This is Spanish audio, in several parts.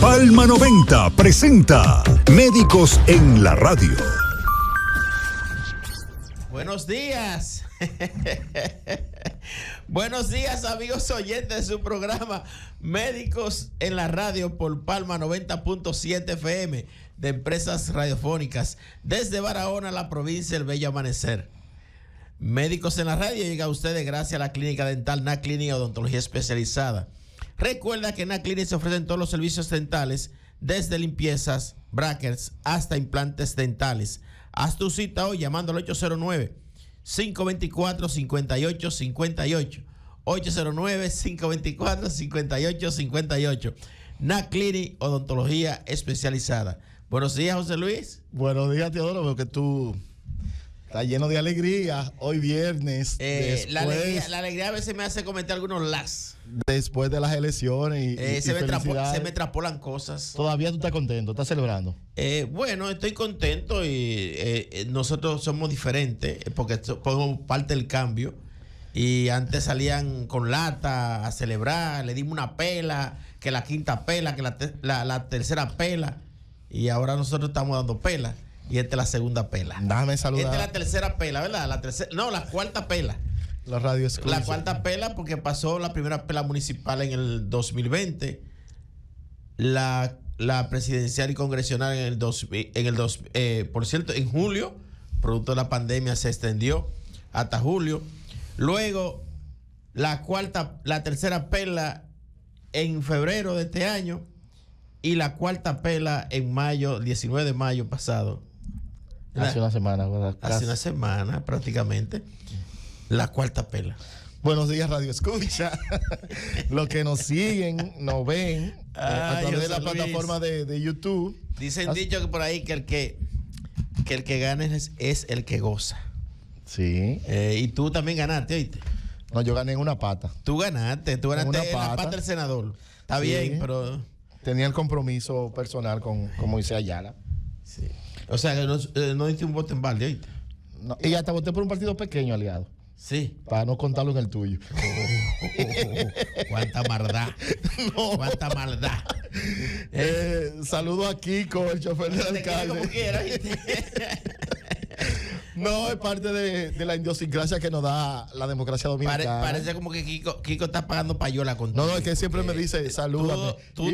Palma 90 presenta Médicos en la Radio. Buenos días. Buenos días, amigos oyentes de su programa Médicos en la Radio por Palma 90.7 FM de Empresas Radiofónicas desde Barahona, la provincia del Bello Amanecer. Médicos en la Radio llega a ustedes gracias a la clínica dental NAClinic Odontología Especializada. Recuerda que en NAClinic se ofrecen todos los servicios dentales, desde limpiezas, brackets hasta implantes dentales. Haz tu cita hoy llamando al 809-524-5858. 809-524-5858. NAClinic Odontología Especializada. Buenos días, José Luis. Buenos días, Teodoro. Veo que tú estás lleno de alegría. Hoy viernes. La alegría a veces me hace cometer algunos lags. Después de las elecciones y se me trapolan cosas. ¿Todavía tú estás contento? ¿Estás celebrando? Bueno, estoy contento y nosotros somos diferentes porque somos parte del cambio. Y antes salían con lata a celebrar, le dimos una pela, que la quinta pela, que la tercera pela. Y ahora nosotros estamos dando pela. Y esta es la segunda pela. Déjame saludar. Esta es la tercera pela, ¿verdad? La cuarta pela. La radio escucha. La cuarta pela porque pasó la primera pela municipal en el 2020. La presidencial y congresional por cierto, en julio, producto de la pandemia, se extendió hasta julio. Luego, la tercera pela en febrero de este año y la cuarta pela en mayo, 19 de mayo pasado. Hace una semana, ¿verdad? Hace una semana prácticamente. La cuarta pela. Buenos días, Radio Escucha. Los que nos siguen, nos ven a través de la plataforma de YouTube. Dicen dicho que por ahí que el que gana es el que goza. Sí. Y tú también ganaste, ¿oíste? No, yo gané en una pata. Tú ganaste en la pata del senador. Está bien, pero tenía el compromiso personal con Moisés Ayala. Sí. O sea, que no diste un voto en balde, ¿oíste? No, y hasta voté por un partido pequeño, aliado. Sí. Para no contarlo en el tuyo. Cuánta maldad. No. Cuánta maldad. Saludo a Kiko, el chofer del alcalde. Como quiera, no, es parte de la idiosincrasia que nos da la democracia dominicana. Parece como que Kiko está pagando payola contigo. No, es que siempre me dice, salúdame. Tú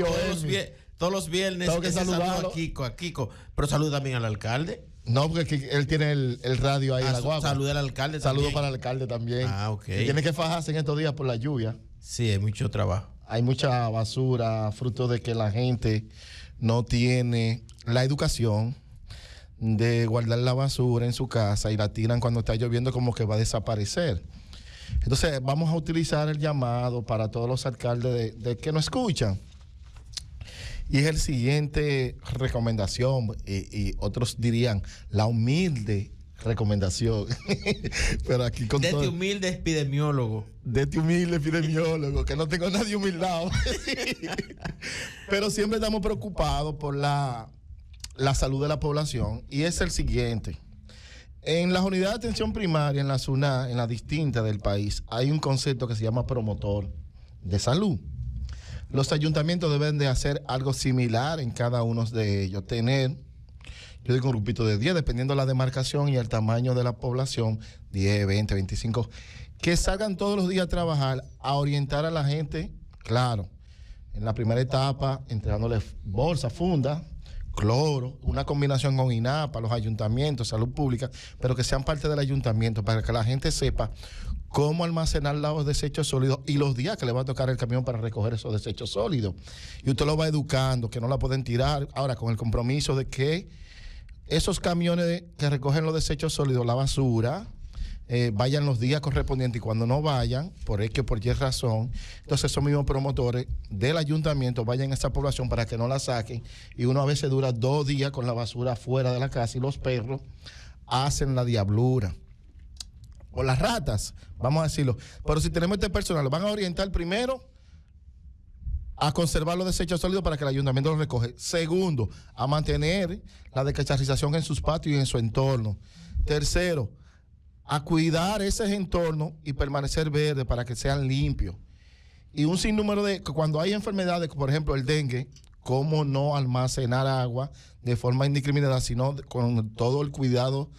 todos los viernes tengo que saludarlo a Kiko. Pero saluda también al alcalde. No, porque él tiene el radio ahí en la guagua. Saluda al alcalde Saludo también. para el alcalde también. Ok. Y tiene que fajarse en estos días por la lluvia. Sí, hay mucho trabajo. Hay mucha basura, fruto de que la gente no tiene la educación de guardar la basura en su casa y la tiran cuando está lloviendo como que va a desaparecer. Entonces vamos a utilizar el llamado para todos los alcaldes de que nos escuchan. Y es el siguiente recomendación, y otros dirían la humilde recomendación. Pero aquí con este humilde epidemiólogo. De este humilde epidemiólogo, que no tengo nadie humildado. Pero siempre estamos preocupados por la salud de la población, y es el siguiente. En las unidades de atención primaria, en la SUNA, en las distintas del país, hay un concepto que se llama promotor de salud. Los ayuntamientos deben de hacer algo similar en cada uno de ellos. Tener, yo digo un grupito de 10, dependiendo de la demarcación y el tamaño de la población, 10, 20, 25, que salgan todos los días a trabajar, a orientar a la gente, claro, en la primera etapa, entregándoles bolsa, funda, cloro, una combinación con INAPA, los ayuntamientos, salud pública, pero que sean parte del ayuntamiento para que la gente sepa cómo almacenar los desechos sólidos y los días que le va a tocar el camión para recoger esos desechos sólidos. Y usted lo va educando, que no la pueden tirar. Ahora, con el compromiso de que esos camiones que recogen los desechos sólidos, la basura, vayan los días correspondientes, y cuando no vayan, por X o por Y razón, entonces esos mismos promotores del ayuntamiento vayan a esa población para que no la saquen, y uno a veces dura 2 días con la basura fuera de la casa y los perros hacen la diablura. O las ratas, vamos a decirlo. Pero si tenemos este personal, lo van a orientar primero a conservar los desechos sólidos para que el ayuntamiento los recoge. Segundo, a mantener la descacharización en sus patios y en su entorno. Tercero, a cuidar ese entorno y permanecer verde para que sean limpios. Y un sinnúmero de, cuando hay enfermedades, por ejemplo el dengue, cómo no almacenar agua de forma indiscriminada, sino con todo el cuidado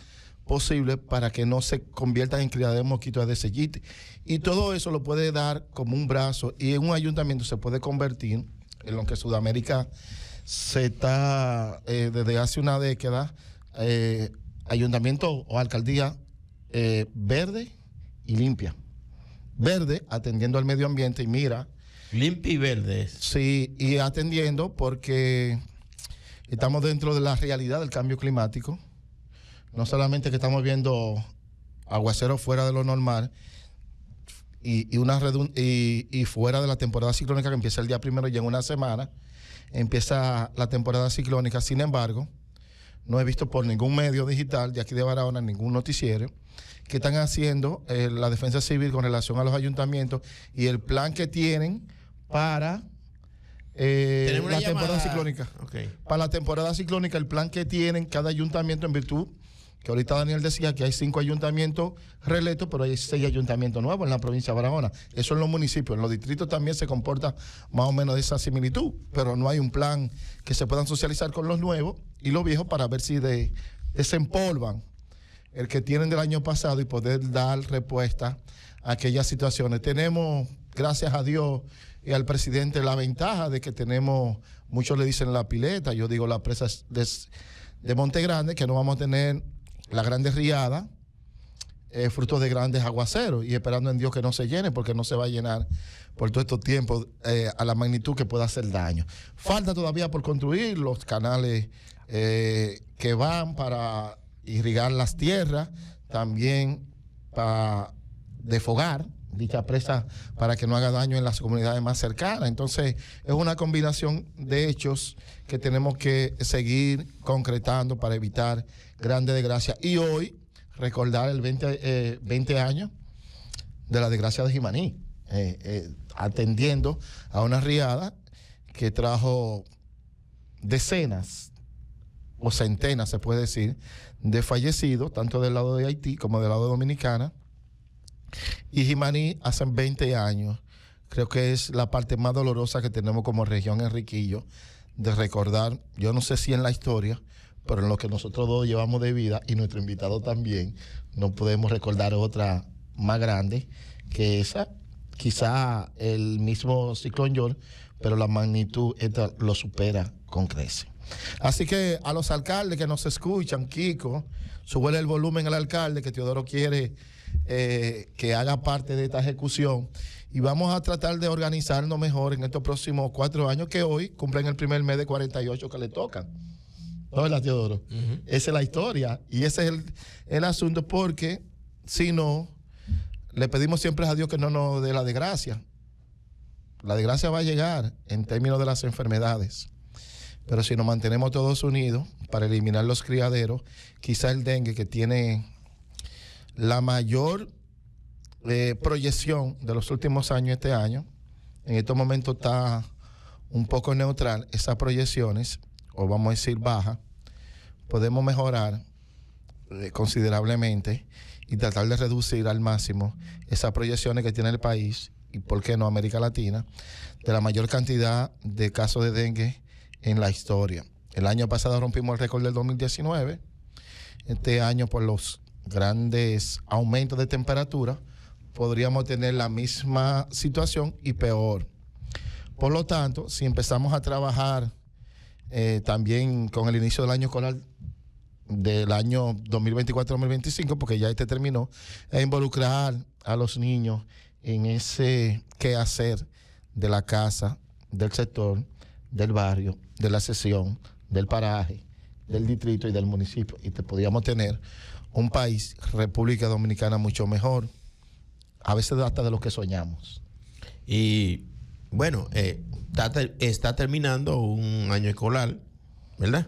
posible para que no se conviertan en criaderos de mosquitos de sellite. Y todo eso lo puede dar como un brazo, y en un ayuntamiento se puede convertir en lo que Sudamérica se está desde hace una década, ayuntamiento o alcaldía verde y limpia. Verde, atendiendo al medio ambiente, y mira. Limpia y verde. Sí, y atendiendo porque estamos dentro de la realidad del cambio climático. No solamente que estamos viendo aguaceros fuera de lo normal y fuera de la temporada ciclónica que empieza el día 1 y en una semana empieza la temporada ciclónica. Sin embargo, no he visto por ningún medio digital de aquí de Barahona, ningún noticiero, que están haciendo la defensa civil con relación a los ayuntamientos y el plan que tienen para la temporada ciclónica. Okay. Para la temporada ciclónica, el plan que tienen cada ayuntamiento, en virtud que ahorita Daniel decía que hay 5 ayuntamientos reelectos, pero hay 6 ayuntamientos nuevos en la provincia de Barahona. Eso en los municipios. En los distritos también se comporta más o menos de esa similitud, pero no hay un plan que se puedan socializar con los nuevos y los viejos para ver si desempolvan el que tienen del año pasado y poder dar respuesta a aquellas situaciones. Tenemos, gracias a Dios y al presidente, la ventaja de que tenemos, muchos le dicen la pileta, yo digo la presa de Monte Grande, que no vamos a tener la grande riada, fruto de grandes aguaceros, y esperando en Dios que no se llene, porque no se va a llenar por todos estos tiempos a la magnitud que pueda hacer daño. Falta todavía por construir los canales que van para irrigar las tierras, también para desfogar dicha presa para que no haga daño en las comunidades más cercanas. Entonces, es una combinación de hechos que tenemos que seguir concretando para evitar grandes desgracias. Y hoy, recordar el 20 años de la desgracia de Jimaní, atendiendo a una riada que trajo decenas o centenas, se puede decir, de fallecidos, tanto del lado de Haití como del lado de Dominicana. Y Jimaní hace 20 años, creo que es la parte más dolorosa que tenemos como región Enriquillo, de recordar, yo no sé si en la historia, pero en lo que nosotros dos llevamos de vida, y nuestro invitado también, no podemos recordar otra más grande que esa. Quizá el mismo ciclón George, pero la magnitud esta lo supera con creces. Así que a los alcaldes que nos escuchan, Kiko, súbele el volumen al alcalde, que Teodoro quiere que haga parte de esta ejecución, y vamos a tratar de organizarnos mejor en estos próximos 4 años, que hoy cumplen el primer mes de 48 que le tocan. ¿No, verdad, Teodoro? Esa es la historia, y ese es el asunto, porque si no, le pedimos siempre a Dios que no nos dé la desgracia. La desgracia va a llegar en términos de las enfermedades, pero si nos mantenemos todos unidos para eliminar los criaderos, quizá el dengue, que tiene la mayor proyección de los últimos años, este año, en estos momentos está un poco neutral, esas proyecciones, o vamos a decir bajas, podemos mejorar considerablemente y tratar de reducir al máximo esas proyecciones que tiene el país, y por qué no América Latina, de la mayor cantidad de casos de dengue en la historia. El año pasado rompimos el récord del 2019. Este año, por los grandes aumentos de temperatura, podríamos tener la misma situación y peor. Por lo tanto, si empezamos a trabajar también con el inicio del año escolar del año 2024-2025, porque ya este terminó, a involucrar a los niños en ese quehacer de la casa, del sector, del barrio, de la sección, del paraje, del distrito y del municipio. Y podríamos tener un país, República Dominicana, mucho mejor, a veces hasta de lo que soñamos. Y bueno, está terminando un año escolar, ¿verdad?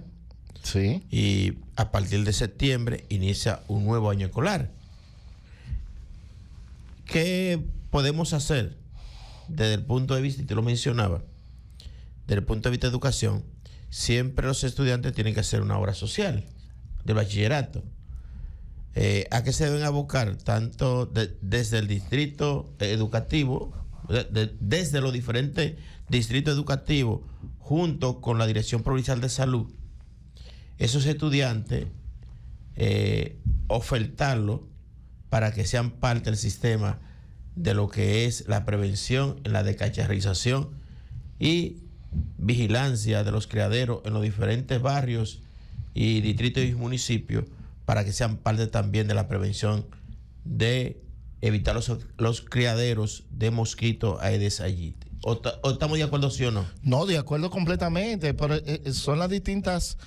Sí. Y a partir de septiembre inicia un nuevo año escolar. ¿Qué podemos hacer desde el punto de vista, y te lo mencionaba, desde el punto de vista de educación? Siempre los estudiantes tienen que hacer una obra social del bachillerato. ¿A qué se deben abocar? Tanto desde el distrito educativo, desde los diferentes distritos educativos, junto con la Dirección Provincial de Salud, esos estudiantes ofertarlos para que sean parte del sistema de lo que es la prevención, la descacharrización y vigilancia de los criaderos en los diferentes barrios y distritos y municipios, para que sean parte también de la prevención de evitar los criaderos de mosquitos Aedes aegypti. ¿O estamos de acuerdo, sí o no? No, de acuerdo completamente, pero son las distintas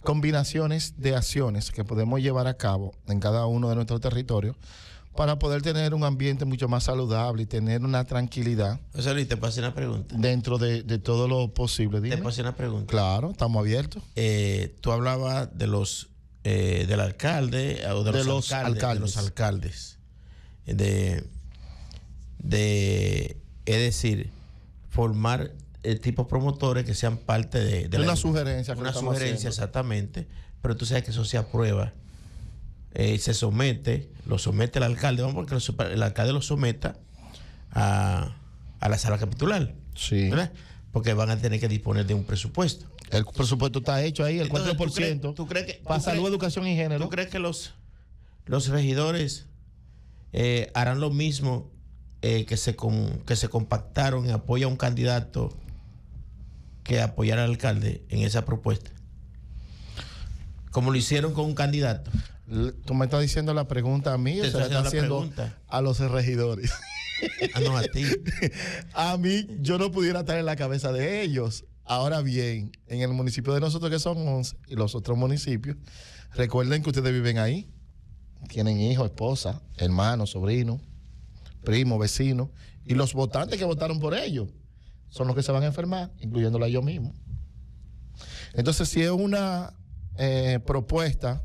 combinaciones de acciones que podemos llevar a cabo en cada uno de nuestros territorios para poder tener un ambiente mucho más saludable y tener una tranquilidad. José Luis, ¿te puedo hacer una pregunta? Dentro de todo lo posible. Dime. ¿Te puedo hacer una pregunta? Claro, estamos abiertos. Tú hablabas de los del alcalde o de los alcaldes. Es decir, formar tipos promotores que sean parte de una sugerencia. Una sugerencia, exactamente. Pero tú sabes que eso se aprueba. Lo somete el alcalde, vamos, porque el alcalde lo someta a la sala capitular. Sí. ¿Verdad? Porque van a tener que disponer de un presupuesto. El presupuesto está hecho ahí, el 4%. ¿Tú crees que para salud, educación y género? ¿Tú crees que los regidores harán lo mismo que se compactaron en apoyo a un candidato que apoyar al alcalde en esa propuesta? Como lo hicieron con un candidato. Tú me estás diciendo la pregunta a mí, o sea, estás haciendo a los regidores. No, a ti. A mí, yo no pudiera estar en la cabeza de ellos. Ahora bien, en el municipio de nosotros, que son 11, y los otros municipios, recuerden que ustedes viven ahí. Tienen hijos, esposa, hermanos, sobrinos, primos, vecinos. Y los votantes que votaron por ellos son los que se van a enfermar, incluyéndola yo mismo. Entonces, si es una propuesta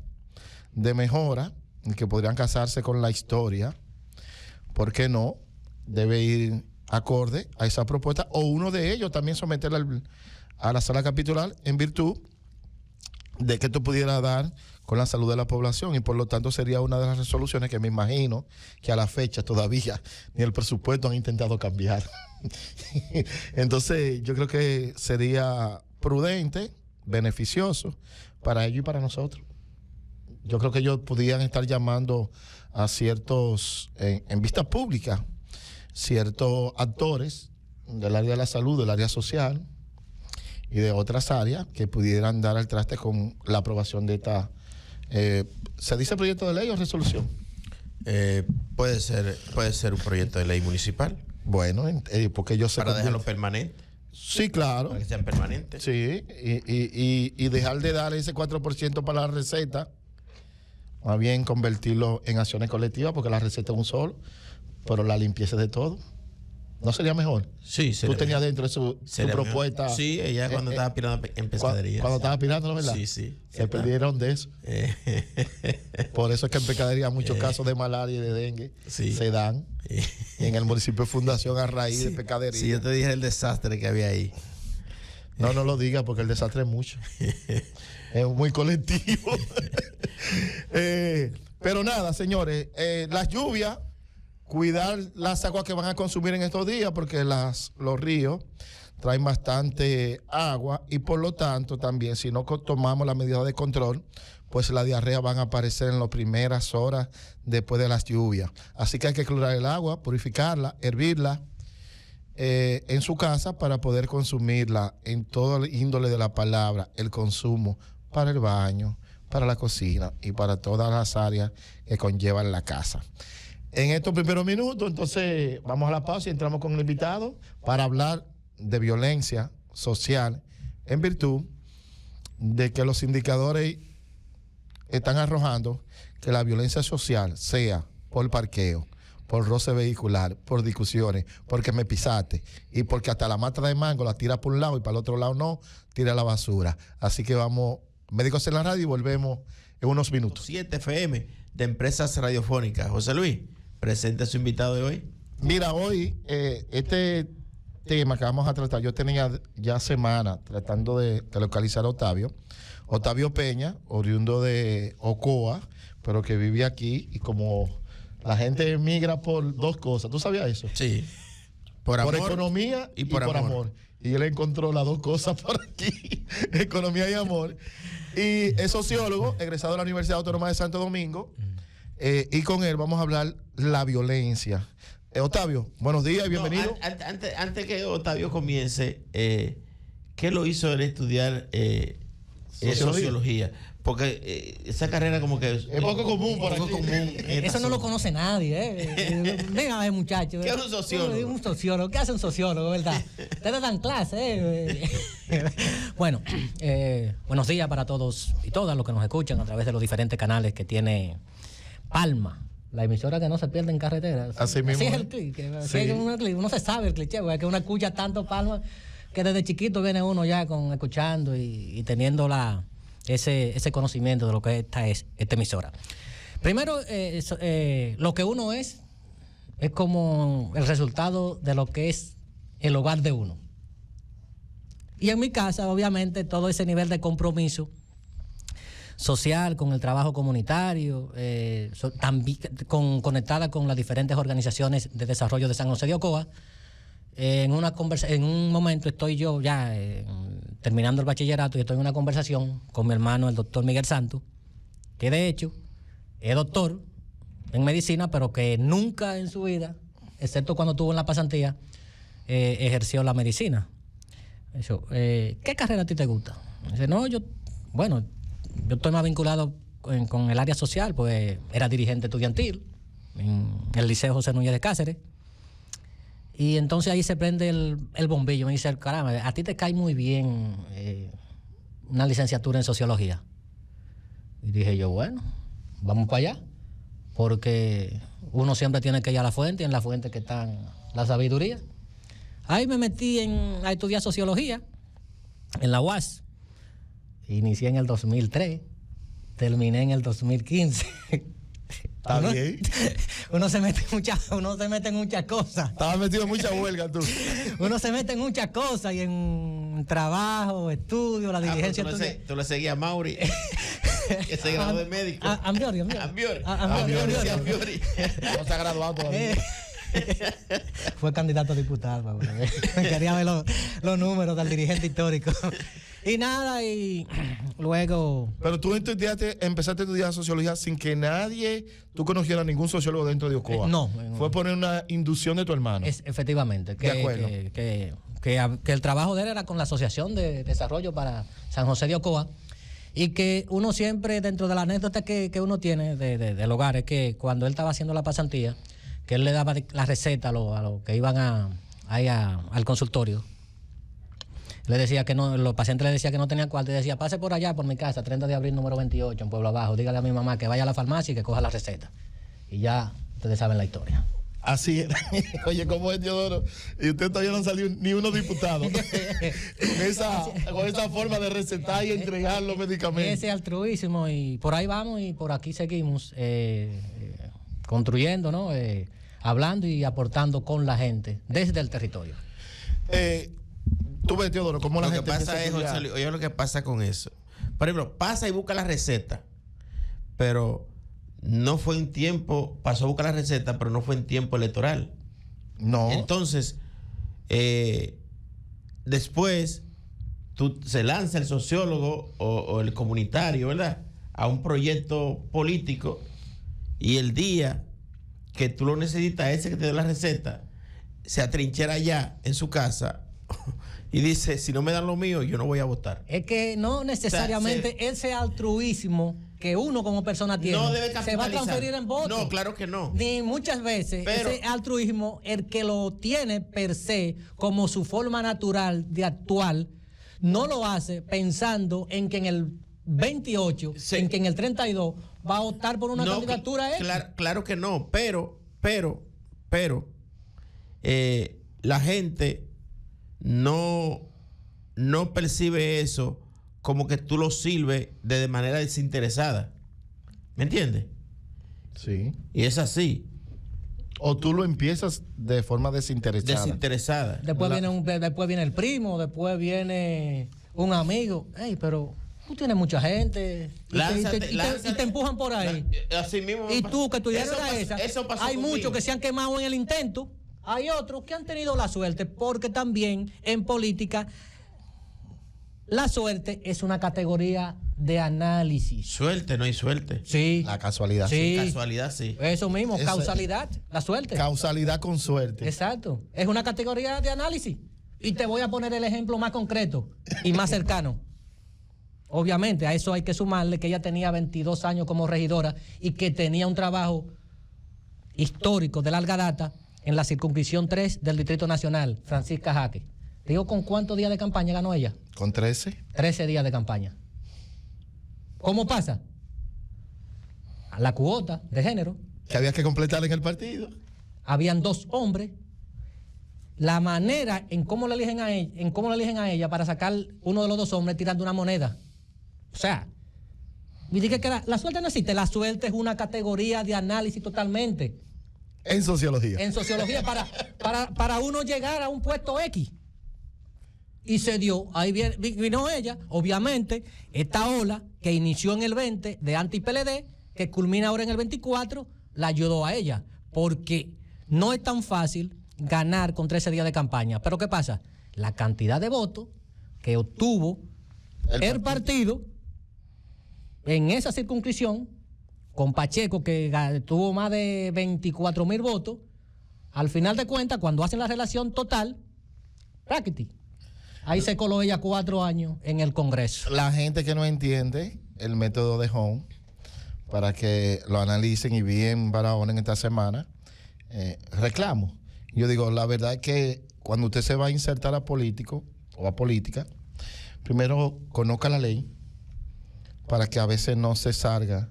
de mejora, que podrían casarse con la historia, ¿por qué no? Debe ir acorde a esa propuesta, o uno de ellos también someterla a la sala capitular en virtud de que esto pudiera dar con la salud de la población, y por lo tanto sería una de las resoluciones que me imagino que a la fecha todavía ni el presupuesto han intentado cambiar. Entonces yo creo que sería prudente, beneficioso para ellos y para nosotros. Yo creo que ellos podrían estar llamando a ciertos, en vista pública, ciertos actores del área de la salud, del área social y de otras áreas que pudieran dar al traste con la aprobación de esta, ¿se dice proyecto de ley o resolución? Puede ser un proyecto de ley municipal. Bueno, porque yo sé para dejarlo permanente. Sí, claro. Para que sean permanentes. Sí, y dejar de dar ese 4% para la receta, más bien convertirlo en acciones colectivas, porque la receta es un solo, pero la limpieza es de todo. ¿No sería mejor? Sí, sería. Tú tenías dentro de su propuesta. Mejor. Sí, ella cuando estaba aspirando en pescadería. Cuando estaba aspirando, ¿no, verdad? Sí. Se perdieron de eso. Por eso es que en pescadería muchos casos de malaria y de dengue se dan. Y en el municipio de Fundación a raíz de pescadería. Sí, yo te dije el desastre que había ahí. No lo digas porque el desastre es mucho. Es muy colectivo. Pero nada, señores, las lluvias, cuidar las aguas que van a consumir en estos días, porque los ríos traen bastante agua, y por lo tanto también, si no tomamos las medidas de control, pues la diarrea van a aparecer en las primeras horas después de las lluvias. Así que hay que clorar el agua, purificarla, hervirla en su casa para poder consumirla en todo el índole de la palabra, el consumo para el baño, para la cocina y para todas las áreas que conllevan la casa. En estos primeros minutos, entonces, vamos a la pausa y entramos con el invitado para hablar de violencia social, en virtud de que los indicadores están arrojando que la violencia social, sea por parqueo, por roce vehicular, por discusiones, porque me pisaste, y porque hasta la mata de mango la tira por un lado y para el otro lado no, tira la basura. Así que vamos, Médicos en la Radio, y volvemos en unos minutos. 7 FM de Empresas Radiofónicas. José Luis, presente a su invitado de hoy. Mira, hoy este tema que vamos a tratar, yo tenía ya semanas tratando de localizar a Octavio Peña, oriundo de Ocoa, pero que vive aquí, y como la gente migra por dos cosas, ¿tú sabías eso? Sí. Por amor economía y por amor. Y él encontró las dos cosas por aquí, economía y amor. Y es sociólogo, egresado de la Universidad Autónoma de Santo Domingo. Y con él vamos a hablar la violencia. Octavio, buenos días y bienvenido. Antes que Octavio comience, ¿qué lo hizo él estudiar sociología? Porque esa carrera como que es poco común por aquí. Eso no lo conoce nadie. Venga a ver, muchachos. ¿Qué es un sociólogo? Un sociólogo. ¿Qué hace un sociólogo, verdad? Ustedes dan clase, Bueno, buenos días para todos y todas los que nos escuchan a través de los diferentes canales que tiene Palma, la emisora que no se pierde en carreteras. Así mismo. Así es el clic. Uno se sabe el cliché, porque uno escucha tanto Palma que desde chiquito viene uno ya escuchando y teniendo ese conocimiento de lo que esta emisora. Primero, lo que uno es como el resultado de lo que es el hogar de uno. Y en mi casa, obviamente, todo ese nivel de compromiso social con el trabajo comunitario, también conectada con las diferentes organizaciones de desarrollo de San José de Ocoa. En un momento estoy yo ya terminando el bachillerato y estoy en una conversación con mi hermano, el doctor Miguel Santos, que de hecho es doctor en medicina, pero que nunca en su vida, excepto cuando estuvo en la pasantía, ejerció la medicina. ¿Qué carrera a ti te gusta? Dice, no, yo estoy más vinculado con el área social, pues era dirigente estudiantil en el Liceo José Núñez de Cáceres. Y entonces ahí se prende el bombillo. Me dice, caramba, a ti te cae muy bien una licenciatura en sociología. Y dije yo, bueno, vamos para allá. Porque uno siempre tiene que ir a la fuente, y en la fuente que está la sabiduría. Ahí me metí a estudiar sociología en la UAS. Inicié en el 2003, terminé en el 2015. Está bien. Uno se mete en muchas cosas. Estabas metido en mucha huelga tú. Uno se mete en muchas cosas y en trabajo, estudio, la dirigencia. Tú le seguías a Mauri, que se graduó de médico. Ambiori. No se ha graduado todavía. Fue candidato a diputado. Quería ver los números del dirigente histórico. Y nada, y luego... Pero tú empezaste a estudiar sociología sin que tú conocieras ningún sociólogo dentro de Ocoa. No. Fue poner una inducción de tu hermano. Efectivamente. De acuerdo. Que el trabajo de él era con la Asociación de Desarrollo para San José de Ocoa. Y que uno siempre, dentro de la anécdota que uno tiene del hogar, es que cuando él estaba haciendo la pasantía, que él le daba la receta a los que iban al consultorio. Le decía que no, los pacientes le decían que no tenían cuarto y decía, pase por allá, por mi casa, 30 de abril, número 28, en Pueblo Abajo, dígale a mi mamá que vaya a la farmacia y que coja la receta. Y ya ustedes saben la historia. Así era. Oye, ¿cómo es, Teodoro? Y usted todavía no salió ni uno diputado. con esa forma de recetar y entregar los medicamentos. Ese altruísmo, y por ahí vamos y por aquí seguimos construyendo, ¿no? Hablando y aportando con la gente desde el territorio. Tú ves, Teodoro, cómo la gente pasa es, oye, lo que pasa con eso. Por ejemplo, pasa y busca la receta, pero no fue en tiempo, pasó a buscar la receta, pero no fue en tiempo electoral. No. Entonces, después se lanza el sociólogo o el comunitario, ¿verdad?, a un proyecto político, y el día que tú lo necesitas, ese que te dé la receta, se atrinchera allá en su casa y dice, si no me dan lo mío, yo no voy a votar. Es que no necesariamente ese altruismo que uno como persona tiene se va a transferir en votos. No, claro que no. Ni muchas veces ese altruismo, el que lo tiene per se como su forma natural de actuar, no lo hace pensando en que en el 28, en que en el 32 va a optar por una candidatura. Claro que no, pero la gente no percibe eso como que tú lo sirves de manera desinteresada. ¿Me entiendes? Sí. Y es así. O tú lo empiezas de forma desinteresada. Después viene el primo, después viene un amigo. Hey, pero tú tienes mucha gente y te empujan por ahí. Así mismo. Y tú, que tu idea no era esa. Eso pasó hay conmigo. muchos que se han quemado en el intento hay otros que han tenido la suerte, porque también en política la suerte es una categoría de análisis. Suerte, no hay suerte. Sí. La casualidad. Sí. Casualidad, sí. Eso mismo, Eso causalidad, la suerte. Causalidad con suerte. Exacto. Es una categoría de análisis. Y te voy a poner el ejemplo más concreto y más cercano. Obviamente, a eso hay que sumarle que ella tenía 22 años como regidora y que tenía un trabajo histórico de larga data en la circunscripción 3 del Distrito Nacional, Francisca Jaque. ¿Te digo con cuántos días de campaña ganó ella? Con 13. 13 días de campaña. ¿Cómo pasa? A la cuota de género. Que había que completar en el partido. Habían 2 hombres. La manera en cómo le eligen a ella para sacar uno de los 2 hombres tirando una moneda. O sea, y dije que la suerte no existe. La suerte es una categoría de análisis totalmente. En sociología. En sociología, para uno llegar a un puesto X. Y se dio, ahí vino ella, obviamente, esta ola que inició en el 20 de anti-PLD, que culmina ahora en el 24, la ayudó a ella. Porque no es tan fácil ganar con 13 días de campaña. Pero ¿qué pasa? La cantidad de votos que obtuvo el partido en esa circunscripción, con Pacheco, que tuvo más de 24,000 votos, al final de cuentas, cuando hacen la relación total, prácticamente, ahí se coló ella 4 años en el Congreso. La gente que no entiende el método de Home, para que lo analicen y bien Barahona en esta semana, reclamo. Yo digo, la verdad es que cuando usted se va a insertar a político o a política, primero conozca la ley para que a veces no se salga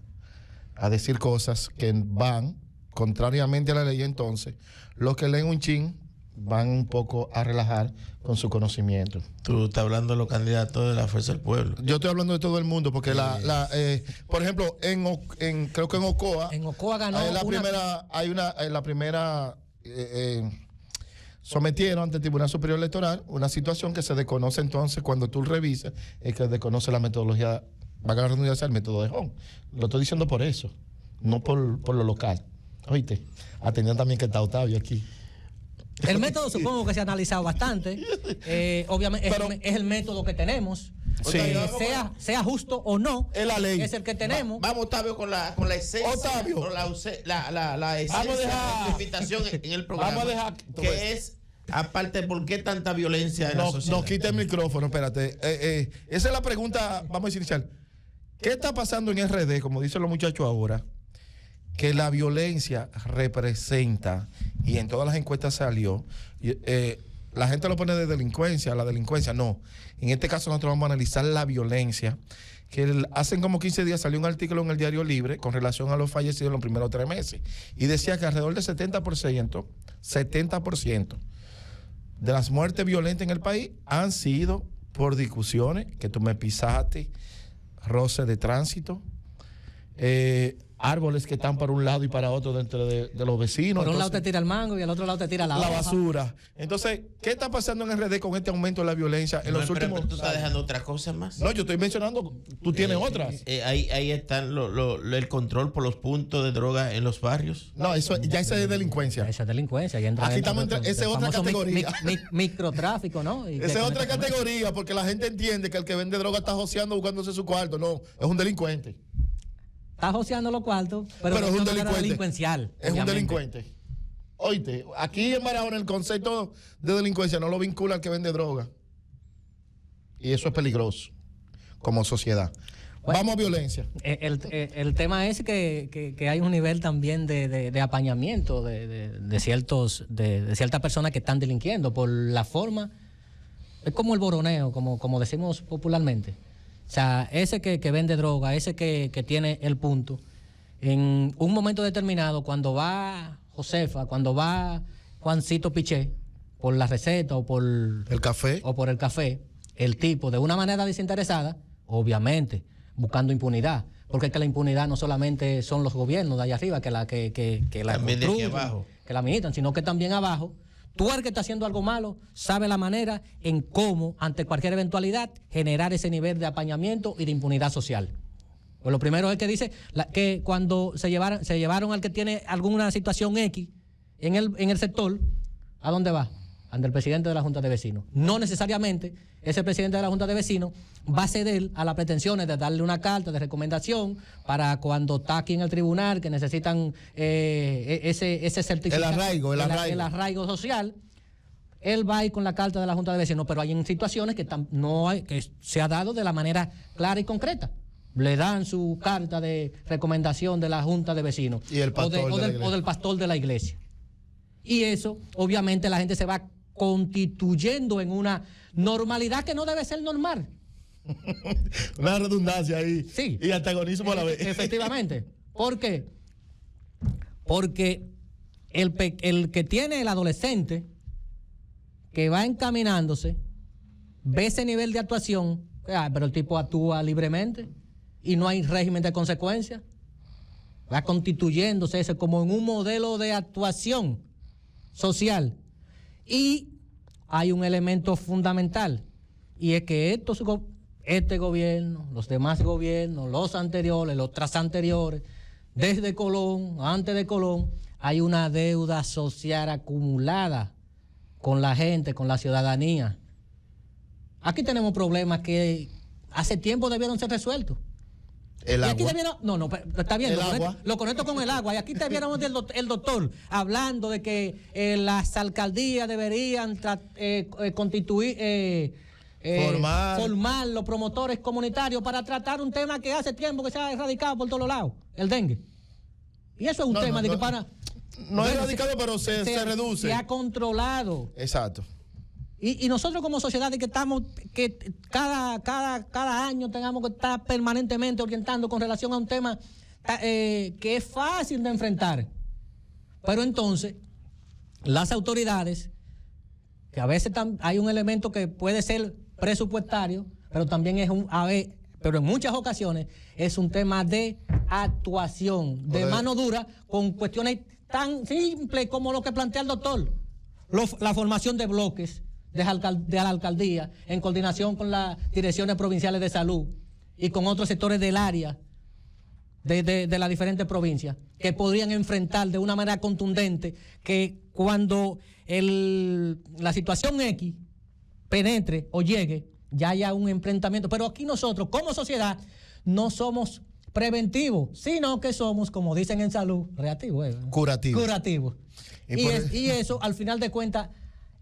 a decir cosas que van contrariamente a la ley. Entonces, los que leen un chin van un poco a relajar con su conocimiento. Tú estás hablando de los candidatos de la Fuerza del Pueblo. Yo estoy hablando de todo el mundo, porque por ejemplo, creo que en Ocoa. En Ocoa ganó sometieron ante el Tribunal Superior Electoral una situación que se desconoce. Entonces, cuando tú revisas, es que desconoce la metodología, va a ganar el método de Home. Lo estoy diciendo por eso, no por lo local. Oíste, atendiendo también que está Octavio aquí. El método supongo que se ha analizado bastante. Obviamente es el método que tenemos. Sí. Sea justo o no, es la ley. Es el que tenemos. Vamos, Octavio, con la esencia. Octavio. Con la esencia Vamos a dejar, de la invitación en el programa. Vamos a dejar, que es, aparte, ¿por qué tanta violencia en la sociedad? No quite el micrófono, espérate. Esa es la pregunta, vamos a iniciar. ¿Qué está pasando en RD, como dicen los muchachos ahora? Que la violencia representa, y en todas las encuestas salió, la gente lo pone de delincuencia, la delincuencia no. En este caso nosotros vamos a analizar la violencia, que hace como 15 días salió un artículo en el Diario Libre con relación a los fallecidos en los primeros 3 meses, y decía que alrededor del 70% de las muertes violentas en el país han sido por discusiones, que tú me pisaste, roce de tránsito, árboles que están para un lado y para otro dentro de los vecinos. Por un lado te tira el mango y al otro lado te tira la hoja. basura. Entonces, ¿qué está pasando en RD con este aumento de la violencia en los últimos pero tú estás dejando otra cosa más. No, yo estoy mencionando, tú tienes otras. Ahí están el control por los puntos de droga en los barrios. No, esa es delincuencia. Esa es delincuencia. Y entra Aquí dentro estamos esa es otra famoso categoría. Microtráfico, ¿no? Y Esa es otra categoría, porque la gente entiende que el que vende droga está joseando buscándose su cuarto. No, es un delincuente. Está joseando los cuartos, pero es un delincuente. Delincuencial. Es un delincuente. Oíste, aquí en Barahona el concepto de delincuencia no lo vincula al que vende droga. Y eso es peligroso como sociedad. Bueno, vamos a violencia. El tema es que hay un nivel también de apañamiento de ciertas personas que están delinquiendo por la forma. Es como el boroneo, como decimos popularmente. O sea, ese que vende droga, ese que tiene el punto, en un momento determinado, cuando va Josefa, cuando va Juancito Piché, por la receta o por el café, el tipo, de una manera desinteresada, obviamente, buscando impunidad. Porque es que la impunidad no solamente son los gobiernos de allá arriba que la también de aquí abajo, que la militan, sino que también abajo. Tú, el que está haciendo algo malo, sabe la manera en cómo, ante cualquier eventualidad, generar ese nivel de apañamiento y de impunidad social. Pues lo primero es que dice que cuando se llevaron al que tiene alguna situación X en el sector, ¿A dónde va? Ante el presidente de la Junta de Vecinos. No necesariamente ese presidente de la Junta de Vecinos va a ceder a las pretensiones de darle una carta de recomendación para cuando está aquí en el tribunal, que necesitan ese certificado. El arraigo social. Él va a ir con la carta de la Junta de Vecinos, pero hay en situaciones que que se ha dado de la manera clara y concreta. Le dan su carta de recomendación de la Junta de Vecinos y el pastor o del pastor de la iglesia. Y eso, obviamente, la gente se va constituyendo en una normalidad que no debe ser normal. Una redundancia ahí. Sí. Y antagonismo a la vez. Efectivamente. ¿Por qué? Porque el que tiene el adolescente que va encaminándose ve ese nivel de actuación, pero el tipo actúa libremente y no hay régimen de consecuencias. Va constituyéndose ese como en un modelo de actuación social. Y hay un elemento fundamental, y es que este gobierno, los demás gobiernos, los anteriores, los tras anteriores, desde Colón, antes de Colón, hay una deuda social acumulada con la gente, con la ciudadanía. Aquí tenemos problemas que hace tiempo debieron ser resueltos. El agua. Está bien, Lo conecto con el agua. Y aquí te viéramos el doctor hablando de que las alcaldías deberían constituir, formar los promotores comunitarios para tratar un tema que hace tiempo que se ha erradicado por todos lados, el dengue. Y eso es un tema de que para... No es erradicado, pero se reduce. Se ha controlado. Exacto. Y nosotros como sociedad que cada año tengamos que estar permanentemente orientando con relación a un tema que es fácil de enfrentar. Pero entonces, las autoridades, que a veces hay un elemento que puede ser presupuestario, pero también pero en muchas ocasiones es un tema de actuación, de mano dura, con cuestiones tan simples como lo que plantea el doctor. La formación de bloques de la alcaldía, en coordinación con las direcciones provinciales de salud y con otros sectores del área de las diferentes provincias, que podrían enfrentar de una manera contundente que cuando la situación X penetre o llegue, ya haya un enfrentamiento. Pero aquí nosotros, como sociedad, no somos preventivos, sino que somos, como dicen en salud, reactivos. Curativos. Y eso, al final de cuentas,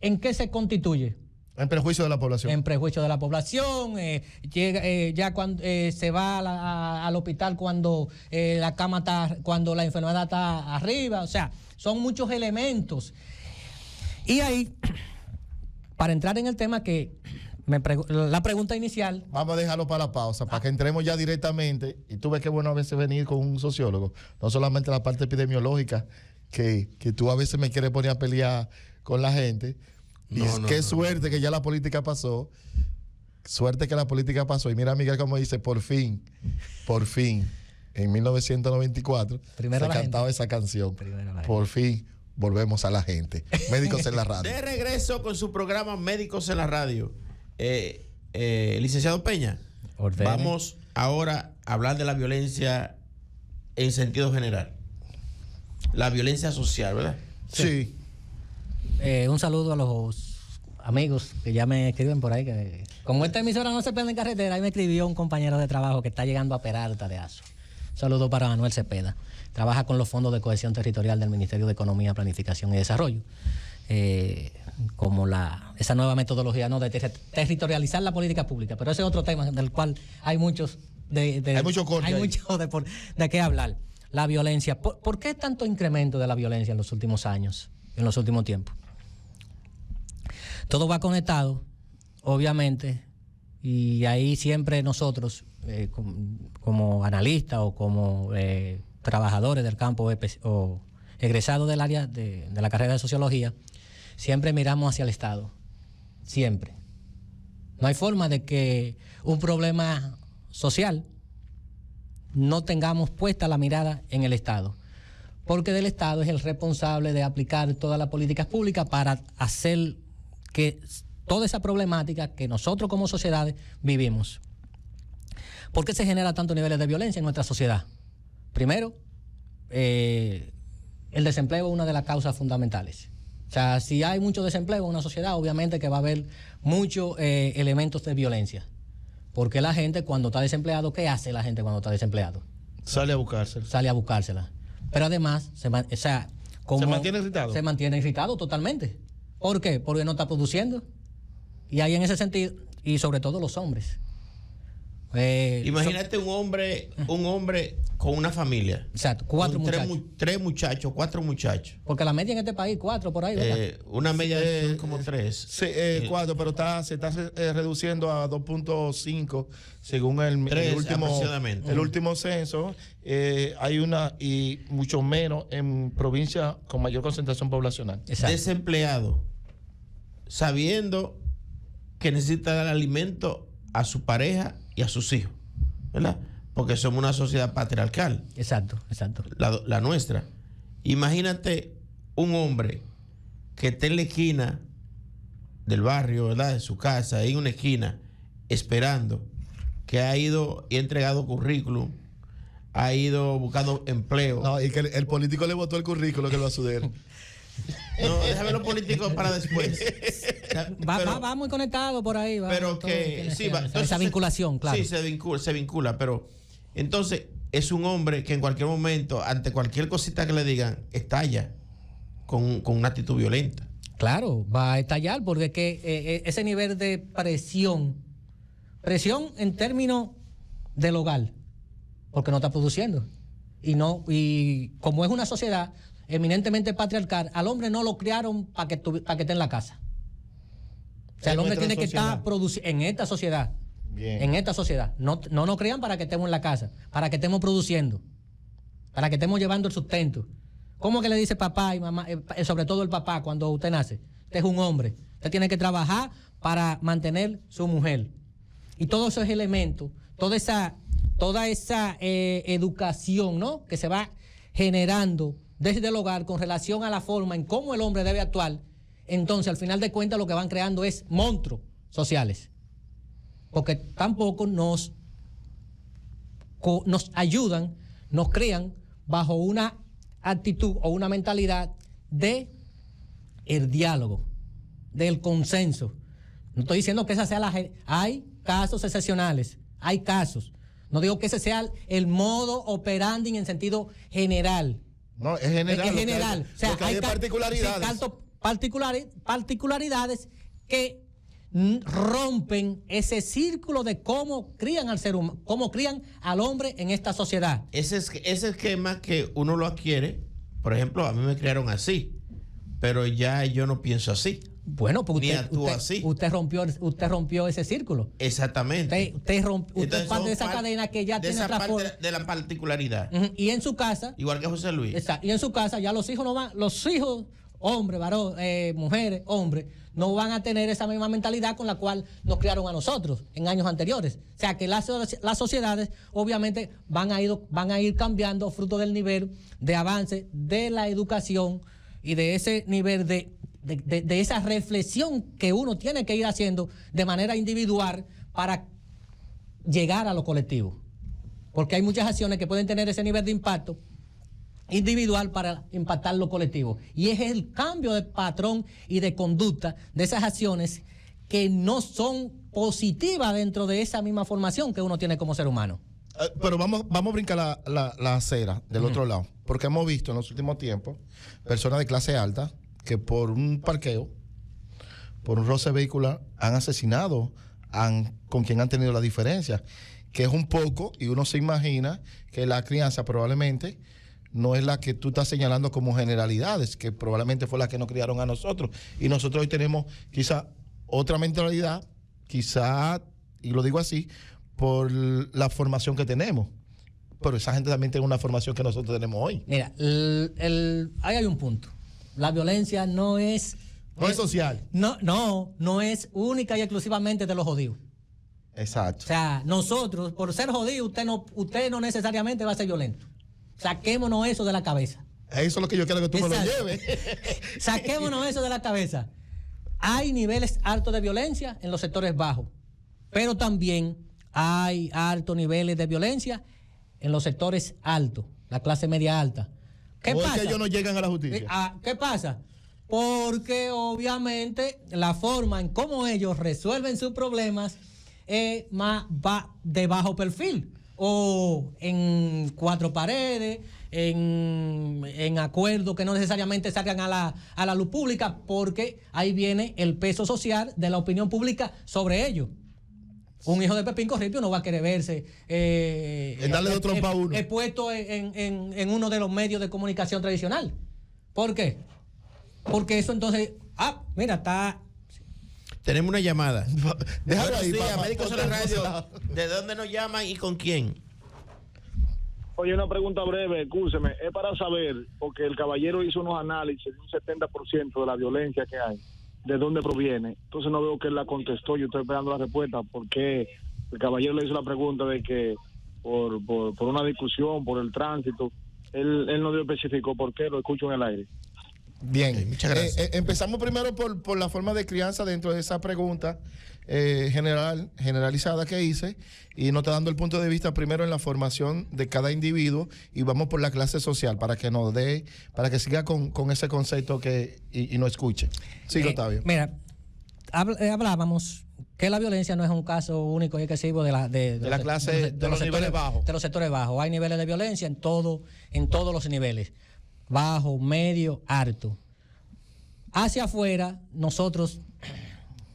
¿en qué se constituye? En perjuicio de la población. En perjuicio de la población. Ya cuando se va al hospital cuando cuando la enfermedad está arriba. O sea, son muchos elementos. Y ahí, para entrar en el tema que la pregunta inicial. Vamos a dejarlo para la pausa, para que entremos ya directamente. Y tú ves que bueno a veces venir con un sociólogo, no solamente la parte epidemiológica, que tú a veces me quieres poner a pelear con la gente. Qué suerte que ya la política pasó. Suerte que la política pasó. Y mira, Miguel, como dice, por fin, en 1994 se cantaba esa canción. Por fin volvemos a la gente. Médicos en la Radio. De regreso con su programa Médicos en la Radio. Licenciado Peña, vamos ahora a hablar de la violencia en sentido general. La violencia social, ¿verdad? Sí. Un saludo a los amigos que ya me escriben por ahí. Que como esta emisora no se prende en carretera, ahí me escribió un compañero de trabajo que está llegando a Peralta de Azo. Un saludo para Manuel Cepeda. Trabaja con los fondos de cohesión territorial del Ministerio de Economía, Planificación y Desarrollo. Como esa nueva metodología de territorializar la política pública. Pero ese es otro tema del cual hay muchos hay mucho de qué hablar. La violencia. ¿Por qué tanto incremento de la violencia en los últimos años, en los últimos tiempos? Todo va conectado, obviamente, y ahí siempre nosotros, como analistas o como trabajadores del campo o egresados del área de la carrera de sociología, siempre miramos hacia el Estado. Siempre. No hay forma de que un problema social no tengamos puesta la mirada en el Estado, porque del Estado es el responsable de aplicar todas las políticas públicas para hacer que toda esa problemática que nosotros como sociedades vivimos. ¿Por qué se genera tantos niveles de violencia en nuestra sociedad? Primero, el desempleo es una de las causas fundamentales. O sea, si hay mucho desempleo en una sociedad, obviamente que va a haber muchos elementos de violencia. Porque la gente cuando está desempleado, ¿qué hace la gente cuando está desempleado? Sale a buscarse. Sale a buscársela. Pero además, ¿se mantiene irritado? Se mantiene irritado totalmente. ¿Por qué? Porque no está produciendo. Y ahí en ese sentido, y sobre todo los hombres. Imagínate un hombre con una familia. Exacto, 4 muchachos. 3 muchachos, 4 muchachos. Porque la media en este país, 4 por ahí, ¿verdad? Una media son como 3. Sí, 4, pero se está reduciendo a 2.5 según el último censo. Hay una y mucho menos en provincias con mayor concentración poblacional. Exacto. Desempleado, sabiendo que necesita dar alimento a su pareja y a sus hijos, ¿verdad? Porque somos una sociedad patriarcal. Exacto. La nuestra. Imagínate un hombre que esté en la esquina del barrio, ¿verdad? De su casa, ahí en una esquina, esperando, que ha ido y ha entregado currículum, ha ido buscando empleo. No, y que el político le votó el currículo que lo va a suceder. No, déjame los políticos para después. Va muy conectado por ahí. Pero que sí, esa vinculación, claro. Sí, se vincula, pero entonces es un hombre que en cualquier momento, ante cualquier cosita que le digan, estalla con una actitud violenta. Claro, va a estallar porque es que ese nivel de presión en términos del hogar, porque no está produciendo. Y como es una sociedad eminentemente patriarcal, al hombre no lo criaron para que esté en la casa. O sea, el hombre tiene que estar produciendo en esta sociedad. Bien. En esta sociedad. No nos crean para que estemos en la casa, para que estemos produciendo, para que estemos llevando el sustento. ¿Cómo que le dice papá y mamá, sobre todo el papá, cuando usted nace? Usted es un hombre. Usted tiene que trabajar para mantener su mujer. Y todos esos elementos, toda esa educación, ¿no?, que se va generando desde el hogar con relación a la forma en cómo el hombre debe actuar, entonces al final de cuentas lo que van creando es monstruos sociales. Porque tampoco nos ayudan, nos crean bajo una actitud o una mentalidad de el diálogo, del consenso. No estoy diciendo que esa sea hay casos excepcionales, hay casos. No digo que ese sea el modo operandi en sentido general. No, es general. Es general. O sea, hay particularidades. Particularidades que rompen ese círculo de cómo crían al ser humano, cómo crían al hombre en esta sociedad. Ese esquema que uno lo adquiere, por ejemplo, a mí me criaron así, pero ya yo no pienso así. Bueno, porque usted rompió ese círculo. Exactamente. Usted es parte de esa cadena que ya tiene otra forma. De la particularidad. Y en su casa. Igual que José Luis. Exacto. Y en su casa ya los hijos no van, hombres, varones, mujeres, hombres, no van a tener esa misma mentalidad con la cual nos criaron a nosotros en años anteriores. O sea que las sociedades obviamente van a ir cambiando fruto del nivel de avance de la educación y de ese nivel de esa reflexión que uno tiene que ir haciendo de manera individual para llegar a lo colectivo. Porque hay muchas acciones que pueden tener ese nivel de impacto individual para impactar lo colectivo. Y es el cambio de patrón y de conducta de esas acciones que no son positivas dentro de esa misma formación que uno tiene como ser humano. Pero vamos a brincar la acera del otro lado, porque hemos visto en los últimos tiempos personas de clase alta que por un parqueo, por un roce vehicular, han asesinado con quien han tenido la diferencia, que es un poco, y uno se imagina que la crianza probablemente no es la que tú estás señalando como generalidades, que probablemente fue la que nos criaron a nosotros, y nosotros hoy tenemos quizá otra mentalidad, quizá, y lo digo así, por la formación que tenemos. Pero esa gente también tiene una formación que nosotros tenemos hoy. Mira, ahí hay un punto. La violencia no es social. No es única y exclusivamente de los jodidos. Exacto. O sea, nosotros, por ser jodido, usted no necesariamente va a ser violento. Saquémonos eso de la cabeza. Eso es lo que yo quiero que tú me lo lleves. Saquémonos eso de la cabeza. Hay niveles altos de violencia en los sectores bajos, pero también hay altos niveles de violencia en los sectores altos, la clase media alta. ¿Qué pasa? Es que ellos no llegan a la justicia. ¿Qué pasa? porque obviamente la forma en cómo ellos resuelven sus problemas es más de bajo perfil, o en cuatro paredes, en acuerdos que no necesariamente salgan a la luz pública, porque ahí viene el peso social de la opinión pública sobre ellos. Un hijo de Pepín Corripio no va a querer verse darle de trompa a uno. Expuesto en uno de los medios de comunicación tradicional. ¿Por qué? Porque eso entonces, mira, está... Tenemos una llamada. Déjalo ahí, Buenos días, papá. Médicos en la Radio. ¿De dónde nos llaman y con quién? Oye, una pregunta breve, escúcheme. Es para saber, porque el caballero hizo unos análisis de un 70% de la violencia que hay, de dónde proviene. Entonces no veo que él la contestó, yo estoy esperando la respuesta, porque el caballero le hizo la pregunta de que por una discusión, por el tránsito, él no dio específico por qué, lo escucho en el aire. Bien, muchas gracias. Empezamos primero por la forma de crianza dentro de esa pregunta generalizada que hice, y nos está dando el punto de vista primero en la formación de cada individuo, y vamos por la clase social para que nos dé, para que siga con ese concepto y nos escuche. Sigue, Octavio. Mira, hablábamos que la violencia no es un caso único y exclusivo de la clase, de los niveles bajos. De los sectores bajos. Hay niveles de violencia en todos los niveles. Bajo, medio, alto. Hacia afuera, nosotros,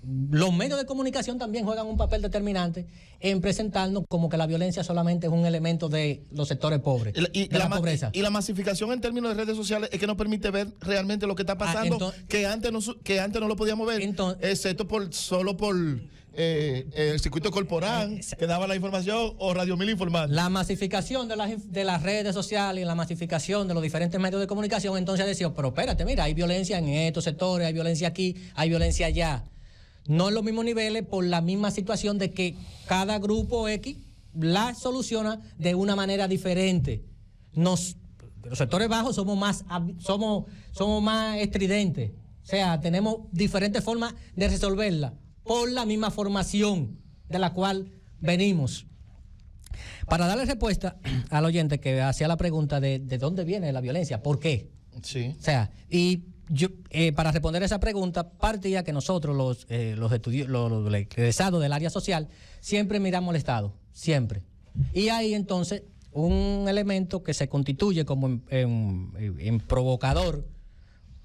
los medios de comunicación también juegan un papel determinante en presentarnos como que la violencia solamente es un elemento de los sectores pobres, de la pobreza. Y la masificación en términos de redes sociales es que nos permite ver realmente lo que está pasando, que antes no lo podíamos ver, excepto solo por el circuito corporal que daba la información, o Radio Mil informando. La masificación de las redes sociales y la masificación de los diferentes medios de comunicación, entonces decía, pero espérate, mira, hay violencia en estos sectores, hay violencia aquí, hay violencia allá. No en los mismos niveles, por la misma situación de que cada grupo X la soluciona de una manera diferente. Los sectores bajos somos más estridentes. O sea, tenemos diferentes formas de resolverla por la misma formación de la cual venimos. Para darle respuesta al oyente que hacía la pregunta de dónde viene la violencia, ¿por qué? Sí. O sea, y yo, para responder esa pregunta, partía que nosotros, los egresados del área social, siempre miramos al Estado, siempre. Y ahí entonces un elemento que se constituye como en provocador,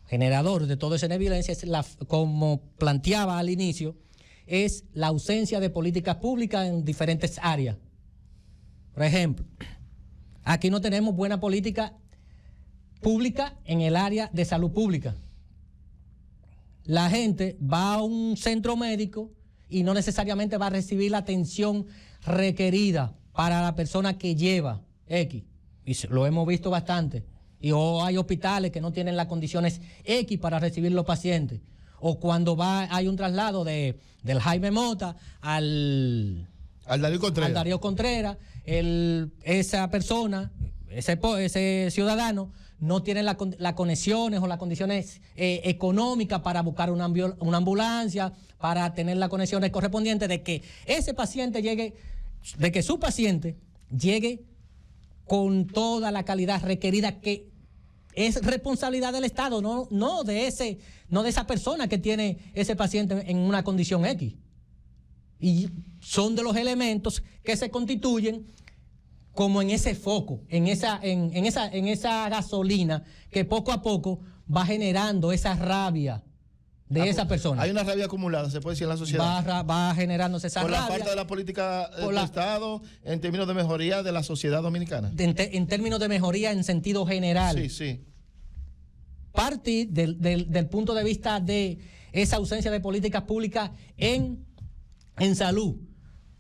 generador de toda esa violencia, es como planteaba al inicio, es la ausencia de políticas públicas en diferentes áreas. Por ejemplo, aquí no tenemos buena política pública en el área de salud pública. La gente va a un centro médico y no necesariamente va a recibir la atención requerida para la persona que lleva X. Y lo hemos visto bastante. Y hay hospitales que no tienen las condiciones X para recibir los pacientes. O cuando hay un traslado del Jaime Mota al Darío Contreras, esa persona, ese ciudadano, no tiene las conexiones o las condiciones económicas para buscar una ambulancia, para tener las conexiones correspondientes de que ese paciente llegue, de que su paciente llegue con toda la calidad requerida, que es responsabilidad del Estado, no de esa persona que tiene ese paciente en una condición X. Y son de los elementos que se constituyen como en ese foco, en esa gasolina que poco a poco va generando esa rabia de esa persona. Hay una rabia acumulada, se puede decir, en la sociedad. Va generándose esa rabia. Por la falta de la política del Estado en términos de mejoría de la sociedad dominicana. En términos de mejoría en sentido general. Sí, sí. Partir del punto de vista de esa ausencia de políticas públicas en salud.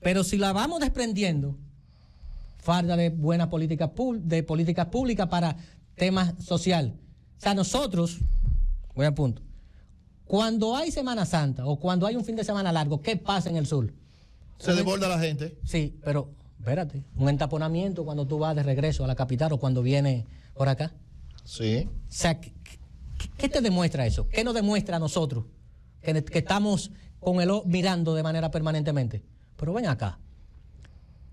Pero si la vamos desprendiendo, falta de buenas políticas públicas para temas social. O sea, nosotros, voy al punto, cuando hay Semana Santa o cuando hay un fin de semana largo, ¿qué pasa en el sur? Se desborda la gente. Sí, pero espérate, un entaponamiento cuando tú vas de regreso a la capital o cuando vienes por acá. Sí. O sea, ¿qué te demuestra eso? ¿Qué nos demuestra a nosotros? Que estamos con el ojo mirando de manera permanentemente. Pero ven acá.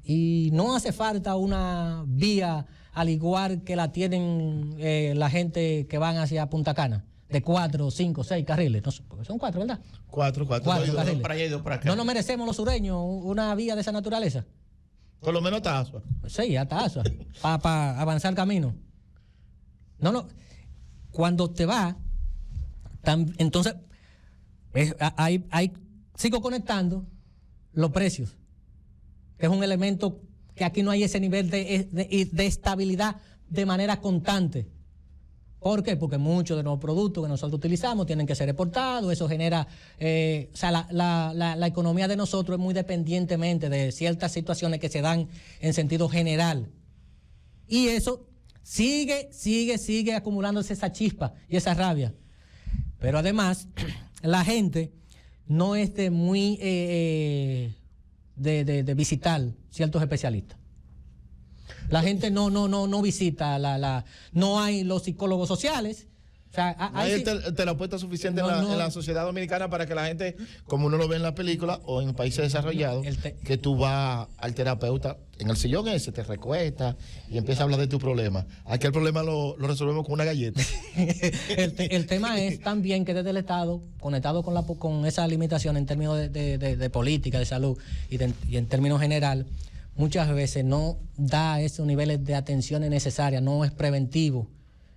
Y no hace falta una vía al igual que la tienen la gente que van hacia Punta Cana. de 4, 5, 6 carriles. No, porque son 4, ¿verdad? 4 carriles. Para allá y dos para acá. ¿No nos merecemos los sureños una vía de esa naturaleza? Por lo menos está Asua. Sí, hasta eso, para avanzar el camino. No. Cuando te va, entonces sigo conectando los precios, que es un elemento que aquí no hay ese nivel de estabilidad de manera constante. ¿Por qué? Porque muchos de los productos que nosotros utilizamos tienen que ser exportados, eso genera, la economía de nosotros es muy dependientemente de ciertas situaciones que se dan en sentido general. Y eso sigue acumulándose esa chispa y esa rabia. Pero además, la gente no es de muy de visitar ciertos especialistas. La gente no visita, no hay los psicólogos sociales. O sea, hay terapeuta suficiente en la sociedad dominicana para que la gente, como uno lo ve en la película o en países desarrollados, que tú vas al terapeuta en el sillón ese, te recuestas y empieza a hablar de tu problema. Aquí el problema lo resolvemos con una galleta. el tema es también que desde el Estado, conectado con esa limitación en términos de política, de salud y en términos general, muchas veces no da esos niveles de atención necesarias, no es preventivo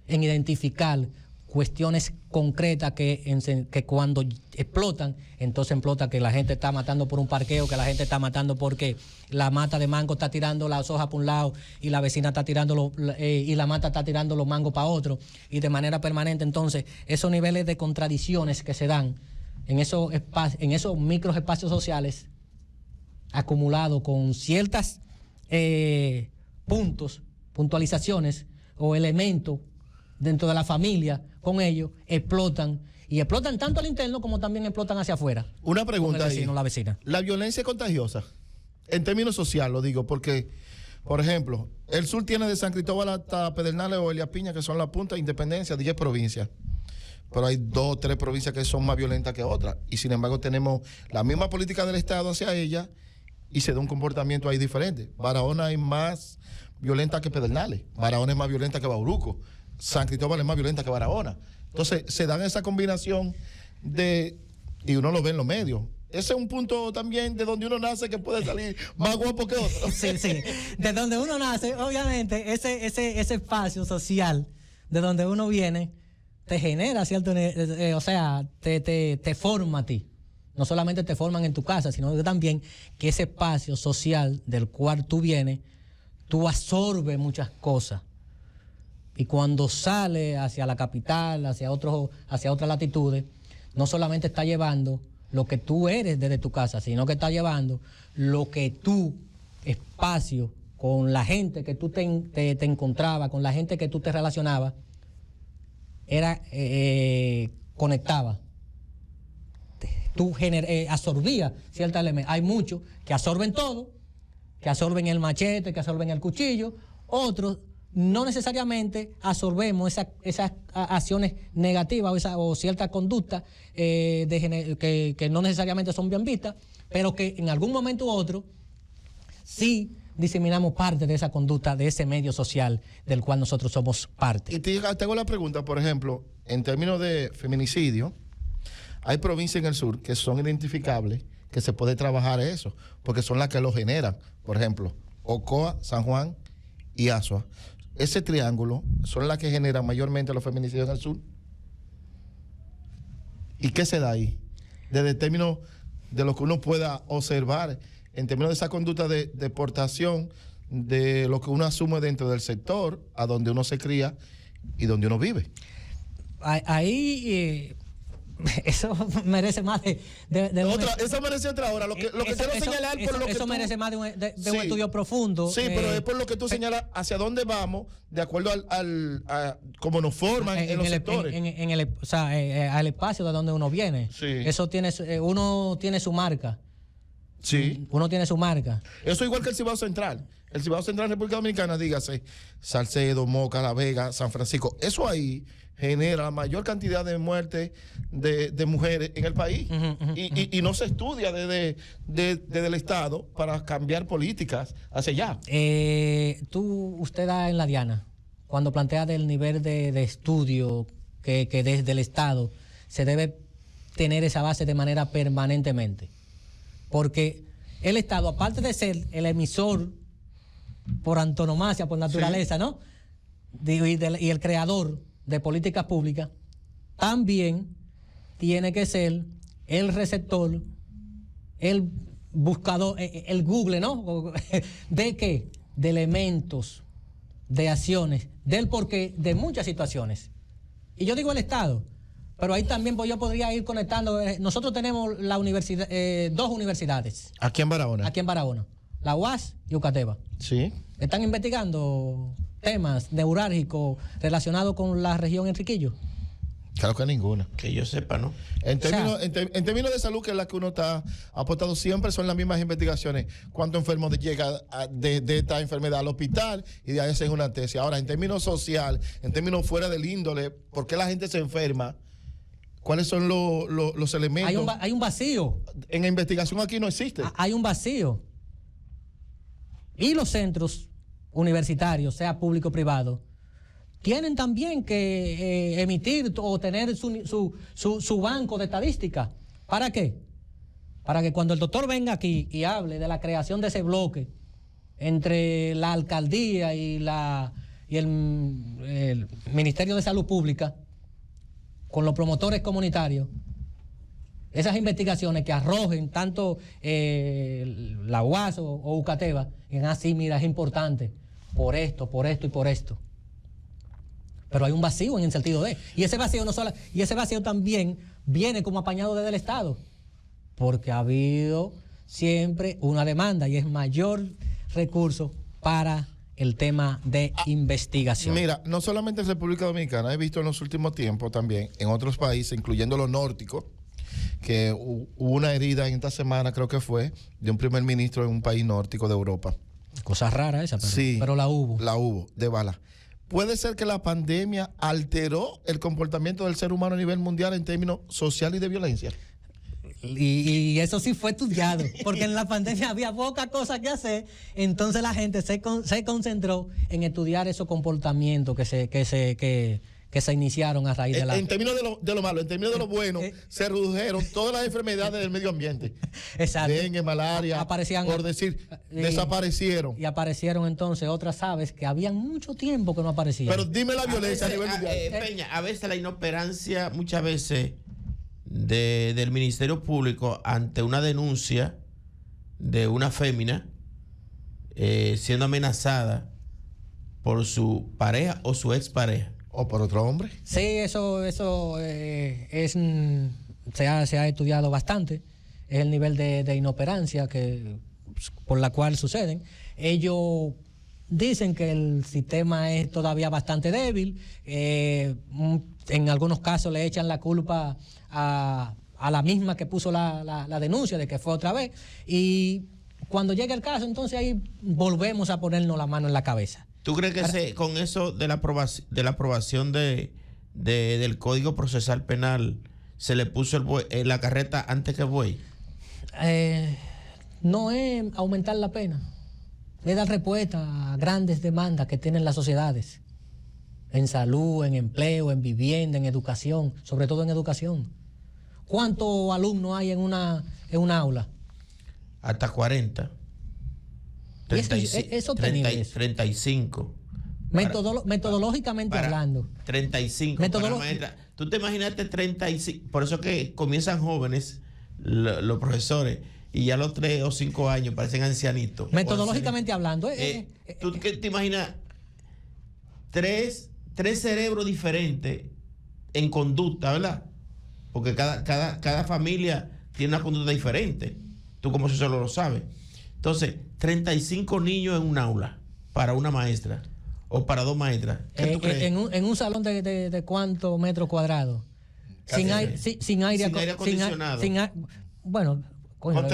en identificar cuestiones concretas que cuando explotan, entonces explota que la gente está matando por un parqueo, que la gente está matando porque la mata de mango está tirando las hojas por un lado y la vecina está tirando y la mata está tirando los mangos para otro, y de manera permanente. Entonces, esos niveles de contradicciones que se dan en esos micros espacios sociales acumulado con ciertas puntualizaciones o elementos dentro de la familia, con ellos, explotan tanto al interno como también explotan hacia afuera. Una pregunta con el vecino, ahí. la vecina. La violencia es contagiosa, en términos sociales, lo digo, porque, por ejemplo, el sur tiene de San Cristóbal hasta Pedernales o Elías Piña, que son la punta de Independencia, 10 provincias. Pero hay 2 o 3 provincias que son más violentas que otras. Y sin embargo tenemos la misma política del Estado hacia ellas y se da un comportamiento ahí diferente. Barahona es más violenta que Pedernales. Barahona es más violenta que Bauruco. San Cristóbal es más violenta que Barahona. Entonces se dan esa combinación y uno lo ve en los medios. Ese es un punto también de donde uno nace que puede salir más guapo que otro. Sí. De donde uno nace, obviamente, ese espacio social de donde uno viene te genera cierto, te forma a ti. No solamente te forman en tu casa, sino que también que ese espacio social del cual tú vienes, tú absorbes muchas cosas. Y cuando sale hacia la capital, hacia otras latitudes, no solamente está llevando lo que tú eres desde tu casa, sino que está llevando lo que tu espacio con la gente que tú te encontrabas, con la gente que tú te relacionabas, conectaba. Tú absorbías ciertos elementos. Hay muchos que absorben todo, que absorben el machete, que absorben el cuchillo. Otros no necesariamente absorbemos esas acciones negativas o ciertas conductas que no necesariamente son bien vistas, pero que en algún momento u otro sí diseminamos parte de esa conducta, de ese medio social del cual nosotros somos parte. Y te hago la pregunta, por ejemplo, en términos de feminicidio, hay provincias en el sur que son identificables, que se puede trabajar eso, porque son las que lo generan. Por ejemplo, Ocoa, San Juan y Azua. Ese triángulo son las que generan mayormente los feminicidios en el sur. ¿Y qué se da ahí? Desde términos de lo que uno pueda observar, en términos de esa conducta de deportación, de lo que uno asume dentro del sector, a donde uno se cría y donde uno vive. Ahí eso merece más de eso merece otra hora. Lo que quiero señalar por lo que eso merece más de un estudio profundo. Sí, pero es por lo que tú señalas hacia dónde vamos, de acuerdo a cómo nos forman en los sectores. Al espacio de donde uno viene. Sí. Eso uno tiene su marca. Sí. Uno tiene su marca. Eso igual que el Cibao Central. El Cibao Central de República Dominicana, dígase, Salcedo, Moca, La Vega, San Francisco. Eso ahí genera la mayor cantidad de muertes de mujeres en el país. Y no se estudia desde el Estado para cambiar políticas hacia allá. Usted da en la diana, cuando plantea del nivel de estudio que desde el Estado se debe tener esa base de manera permanentemente. Porque el Estado, aparte de ser el emisor por antonomasia, por naturaleza, ¿no? Y el creador de políticas públicas, también tiene que ser el receptor, el buscador, el Google, ¿no? ¿De qué? De elementos, de acciones, del porqué de muchas situaciones. Y yo digo el Estado, pero ahí también yo podría ir conectando. Nosotros tenemos la universidad, 2 universidades. Aquí en Barahona. Aquí en Barahona. La UAS y Ucateba. Sí. Están investigando temas neurálgicos relacionados con la región Enriquillo. Claro que ninguna. Que yo sepa, ¿no? En términos de salud, que es la que uno está aportando, siempre son las mismas investigaciones. ¿Cuántos enfermos llega de esta enfermedad al hospital? Y de ahí hacen una tesis. Ahora, en términos social, en términos fuera del índole, ¿por qué la gente se enferma? ¿Cuáles son los elementos? Hay un vacío. En la investigación aquí no existe. Hay un vacío. Y los centros universitarios, sea público o privado, tienen también que emitir o tener su banco de estadística. ¿Para qué? Para que cuando el doctor venga aquí y hable de la creación de ese bloque entre la alcaldía y el Ministerio de Salud Pública, con los promotores comunitarios, esas investigaciones que arrojen tanto la UAS o Ucateba, en así, mira, es importante por esto y por esto. Pero hay un vacío en el sentido de, y ese vacío también viene como apañado desde el Estado, porque ha habido siempre una demanda y es mayor recurso para el tema de investigación. Mira, no solamente en República Dominicana, he visto en los últimos tiempos también en otros países, incluyendo los nórdicos, que hubo una herida en esta semana, creo que fue, de un primer ministro en un país nórdico de Europa. Cosa rara esa, pero la hubo. La hubo, de bala. ¿Puede ser que la pandemia alteró el comportamiento del ser humano a nivel mundial en términos social y de violencia? Y eso sí fue estudiado, porque en la pandemia había poca cosa que hacer, entonces la gente se concentró en estudiar esos comportamientos que se iniciaron a raíz de la... En términos de lo malo, en términos de lo bueno, se redujeron todas las enfermedades del medio ambiente. Exacto. Dengue, malaria, por decir, desaparecieron. Y aparecieron entonces otras aves que habían mucho tiempo que no aparecían. Pero dime la violencia a nivel mundial. Peña, a veces la inoperancia, muchas veces, del Ministerio Público ante una denuncia de una fémina siendo amenazada por su pareja o su expareja. ¿O por otro hombre? Sí, eso se ha estudiado bastante. Es el nivel de inoperancia por la cual suceden. Ellos dicen que el sistema es todavía bastante débil. En algunos casos le echan la culpa a la misma que puso la denuncia de que fue otra vez. Y cuando llega el caso, entonces ahí volvemos a ponernos la mano en la cabeza. ¿Tú crees que con eso de la aprobación del Código Procesal Penal se le puso la carreta antes que el buey? No es aumentar la pena, es dar respuesta a grandes demandas que tienen las sociedades, en salud, en empleo, en vivienda, en educación, sobre todo en educación. ¿Cuántos alumnos hay en una aula? Hasta 40. 35. Metodológicamente hablando. 35. Tú te imaginaste 35. Por eso que comienzan jóvenes los profesores y ya a los 3 o 5 años parecen ancianitos. Metodológicamente hablando. ¿Tú qué te imaginas? Tres cerebros diferentes en conducta, ¿verdad? Porque cada familia tiene una conducta diferente. Tú como eso lo sabes. Entonces, 35 niños en un aula para una maestra o para 2 maestras. ¿Qué tú crees? En un salón de ¿cuántos metros cuadrados? Sin aire acondicionado. Bueno, coño,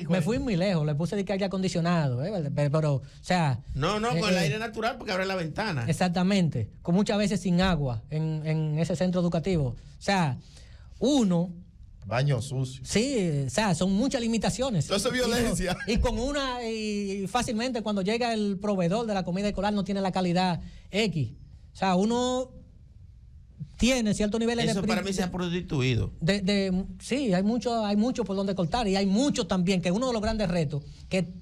me fui muy lejos, le puse de aire acondicionado, pero, o sea... No, con el aire natural porque abre la ventana. Exactamente, con muchas veces sin agua en ese centro educativo. O sea, uno... Baño sucio. Sí, o sea, son muchas limitaciones. Eso es violencia. Y fácilmente cuando llega el proveedor de la comida escolar no tiene la calidad X. O sea, uno tiene ciertos niveles Eso para mí se ha prostituido. Sí, hay mucho por donde cortar, y hay mucho también, que uno de los grandes retos que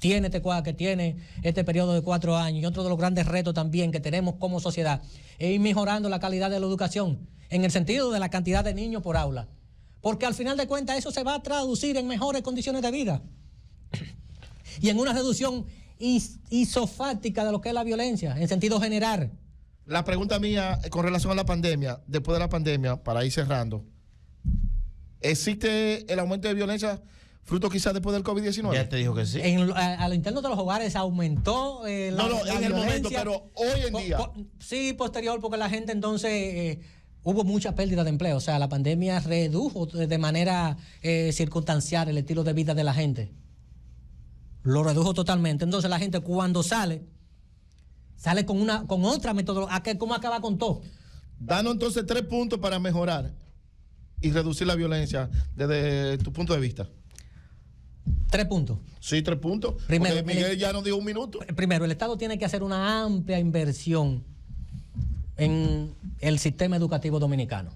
tiene que tiene este periodo de 4 años, y otro de los grandes retos también que tenemos como sociedad, es ir mejorando la calidad de la educación, en el sentido de la cantidad de niños por aula. Porque al final de cuentas eso se va a traducir en mejores condiciones de vida y en una reducción isofáctica de lo que es la violencia, en sentido general. La pregunta mía con relación a la pandemia, después de la pandemia, para ir cerrando, ¿existe el aumento de violencia fruto quizás después del COVID-19? Ya te dijo que sí. A lo interno de los hogares aumentó la en violencia, el momento, pero hoy en día. Sí, posterior, porque la gente entonces hubo mucha pérdida de empleo. O sea, la pandemia redujo de manera circunstancial el estilo de vida de la gente. Lo redujo totalmente. Entonces la gente cuando sale con otra metodología. ¿Cómo acaba con todo? Danos entonces 3 puntos para mejorar y reducir la violencia desde tu punto de vista. 3 puntos. Sí, 3 puntos. Primero, porque Miguel ya nos dio 1 minuto. Primero, el Estado tiene que hacer una amplia inversión en el sistema educativo dominicano.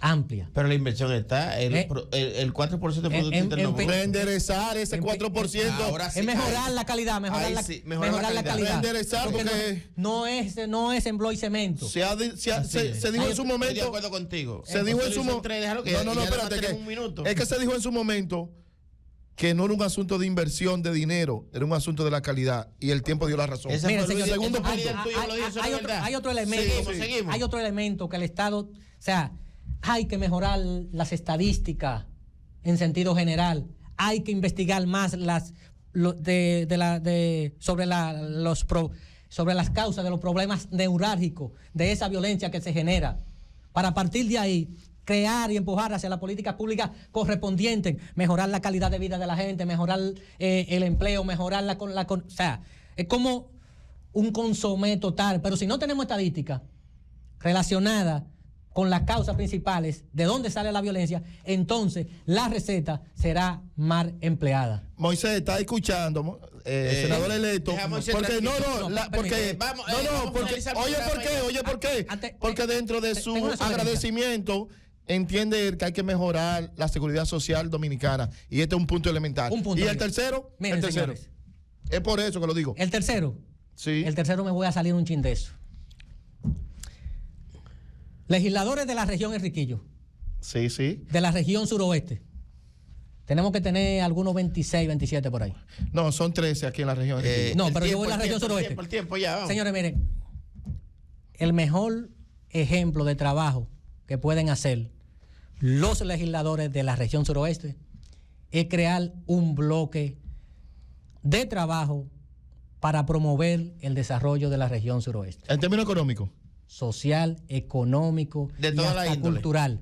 Amplia. Pero la inversión está, el 4% de Producto Interno Bruto. Reenderezar ese 4%. Ahora sí es mejorar cae. la calidad, mejorar la calidad. Reenderezar porque no es en bloque y cemento. se dijo en su momento. Estoy de acuerdo contigo. Se dijo en su momento. No, espérate. Un minuto. Es que se dijo en su momento que no era un asunto de inversión de dinero, era un asunto de la calidad, y el tiempo dio la razón. Miren, señores, segundo punto. Hay otro elemento. Seguimos. Hay otro elemento que el Estado, o sea, hay que mejorar las estadísticas en sentido general. Hay que investigar más sobre las causas de los problemas neurálgicos de esa violencia que se genera, para a partir de ahí crear y empujar hacia la política pública correspondiente, mejorar la calidad de vida de la gente, mejorar el empleo, mejorar o sea, es como un consomé total. Pero si no tenemos estadísticas relacionadas con las causas principales de dónde sale la violencia, entonces la receta será mal empleada. Moisés, ¿está escuchando? Senador electo. Porque dentro de su agradecimiento entiende que hay que mejorar la seguridad social dominicana, y este es un punto elemental. ¿Y el tercero? Miren, el tercero. señores, Es por eso que lo digo. el tercero me voy a salir un chin de eso. Legisladores de la región Enriquillo, Sí. de la región suroeste, tenemos que tener algunos 26, 27 por ahí. No, son 13 aquí en la región. No, pero yo voy a la región suroeste. El tiempo ya, vamos. Señores, miren, el mejor ejemplo de trabajo que pueden hacer los legisladores de la región suroeste es crear un bloque de trabajo para promover el desarrollo de la región suroeste. En términos económicos. Social, económico De y toda la hasta índole. cultural.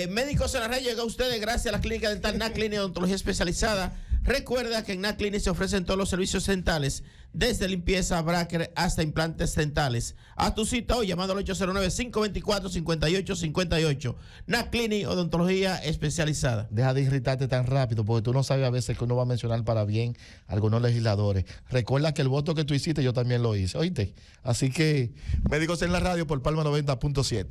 Médicos en la red llega a ustedes gracias a la clínica dental NAC Clinic de Odontología Especializada. Recuerda que en NAC Clinic se ofrecen todos los servicios dentales, desde limpieza, bracket hasta implantes dentales. Haz tu cita hoy llamando al 809-524-5858. NAC Clinic Odontología Especializada. Deja de irritarte tan rápido, porque tú no sabes a veces que uno va a mencionar para bien a algunos legisladores. Recuerda que el voto que tú hiciste yo también lo hice, ¿oíste? Así que, Médicos en la Radio por Palma 90.7.